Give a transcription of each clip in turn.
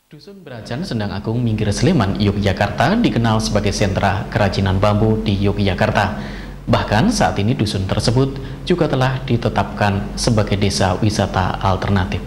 Dusun Brajan Sendang Agung Minggir Sleman, Yogyakarta dikenal sebagai sentra kerajinan bambu di Yogyakarta. Bahkan saat ini dusun tersebut juga telah ditetapkan sebagai desa wisata alternatif.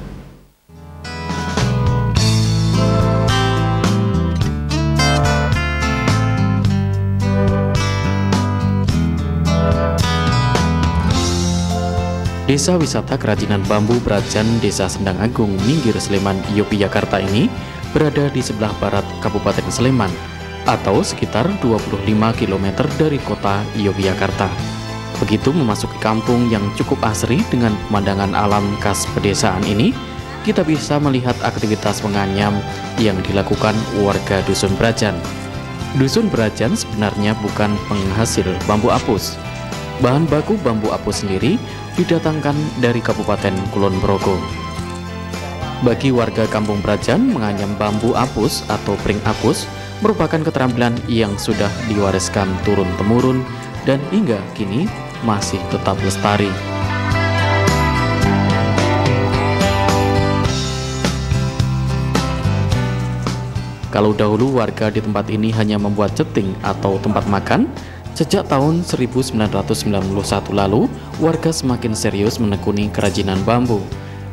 Desa wisata kerajinan bambu Brajan Desa Sendang Agung Minggir Sleman, Yogyakarta ini berada di sebelah barat Kabupaten Sleman atau sekitar 25 km dari kota Yogyakarta. Begitu memasuki kampung yang cukup asri dengan pemandangan alam khas pedesaan ini, kita bisa melihat aktivitas menganyam yang dilakukan warga Dusun Brajan. Dusun Brajan sebenarnya bukan penghasil bambu apus. Bahan baku bambu apus sendiri didatangkan dari Kabupaten Kulon Progo. Bagi warga Kampung Brajan, menganyam bambu apus atau pring apus merupakan keterampilan yang sudah diwariskan turun-temurun dan hingga kini masih tetap lestari. Kalau dahulu warga di tempat ini hanya membuat ceting atau tempat makan, sejak tahun 1991 lalu, warga semakin serius menekuni kerajinan bambu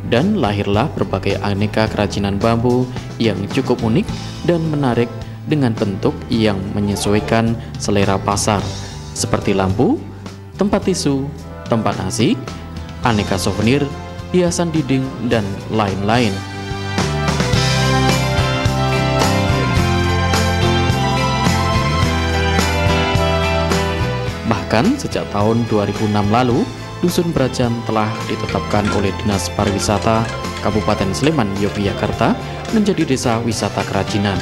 dan lahirlah berbagai aneka kerajinan bambu yang cukup unik dan menarik dengan bentuk yang menyesuaikan selera pasar, seperti lampu, tempat tisu, tempat nasi, aneka souvenir, hiasan dinding, dan lain-lain. Bahkan sejak tahun 2006 lalu, Dusun Brajan telah ditetapkan oleh Dinas Pariwisata Kabupaten Sleman, Yogyakarta menjadi desa wisata kerajinan.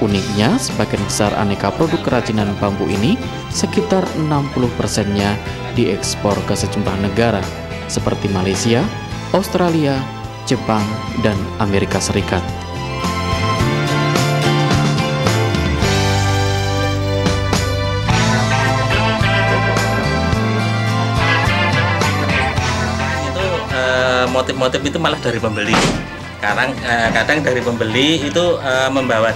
Uniknya, sebagian besar aneka produk kerajinan bambu ini sekitar 60%-nya diekspor ke sejumlah negara seperti Malaysia, Australia, Jepang, dan Amerika Serikat. Motif-motif itu malah dari pembeli. Kadang dari pembeli itu membawa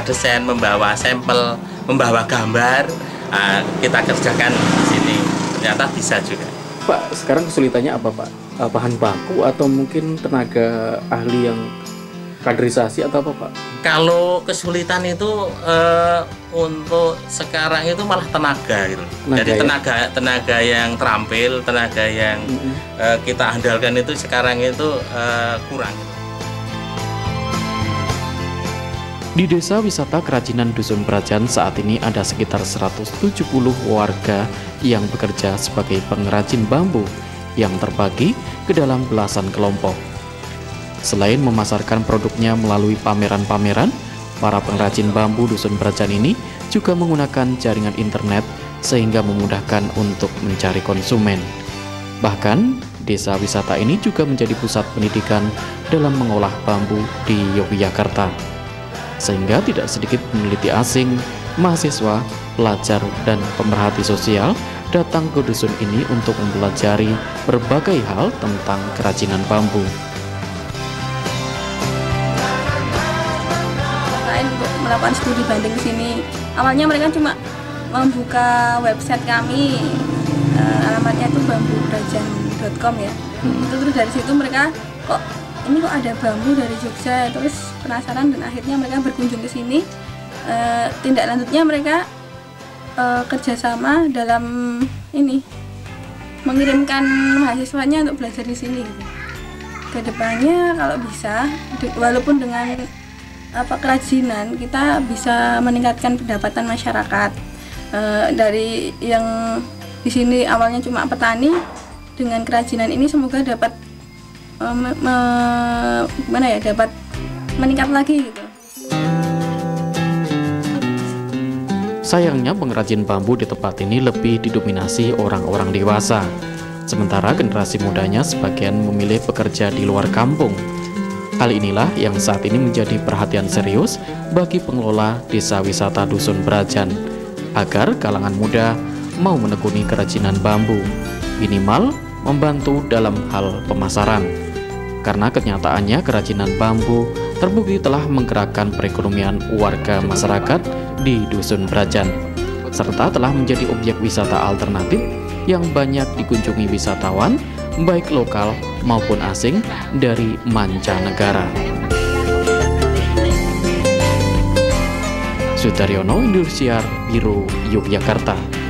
desain, membawa sampel, membawa gambar, kita kerjakan di sini. Ternyata bisa juga. Pak, sekarang kesulitannya apa, Pak? Bahan baku atau mungkin tenaga ahli yang kaderisasi atau apa, Pak? Kalau kesulitan itu untuk sekarang itu malah tenaga gitu. Jadi tenaga yang terampil, tenaga yang kita andalkan itu sekarang itu kurang. Di desa wisata kerajinan Dusun Brajan saat ini ada sekitar 170 warga yang bekerja sebagai pengrajin bambu yang terbagi ke dalam belasan kelompok. Selain memasarkan produknya melalui pameran-pameran, para pengrajin bambu Dusun Brajan ini juga menggunakan jaringan internet sehingga memudahkan untuk mencari konsumen. Bahkan, desa wisata ini juga menjadi pusat pendidikan dalam mengolah bambu di Yogyakarta. Sehingga tidak sedikit peneliti asing, mahasiswa, pelajar, dan pemerhati sosial datang ke dusun ini untuk mempelajari berbagai hal tentang kerajinan bambu. Untuk melakukan studi banding di sini, awalnya mereka cuma membuka website kami, alamatnya itu bambubrajan.com ya. Terus dari situ mereka kok ada bambu dari Jogja, terus penasaran dan akhirnya mereka berkunjung ke sini. Tindak lanjutnya mereka kerjasama dalam ini mengirimkan mahasiswanya untuk belajar di sini. Gitu. Kedepannya kalau bisa, walaupun dengan kerajinan kita bisa meningkatkan pendapatan masyarakat dari yang di sini awalnya cuma petani, dengan kerajinan ini semoga dapat dapat meningkat lagi gitu. Sayangnya pengrajin bambu di tempat ini lebih didominasi orang-orang dewasa, sementara generasi mudanya sebagian memilih bekerja di luar kampung. Hal inilah yang saat ini menjadi perhatian serius bagi pengelola desa wisata Dusun Brajan, agar kalangan muda mau menekuni kerajinan bambu, minimal membantu dalam hal pemasaran. Karena kenyataannya kerajinan bambu terbukti telah menggerakkan perekonomian warga masyarakat di Dusun Brajan, serta telah menjadi objek wisata alternatif yang banyak dikunjungi wisatawan, baik lokal maupun asing dari mancanegara. Sudaryono, Indosiar, Biro, Yogyakarta.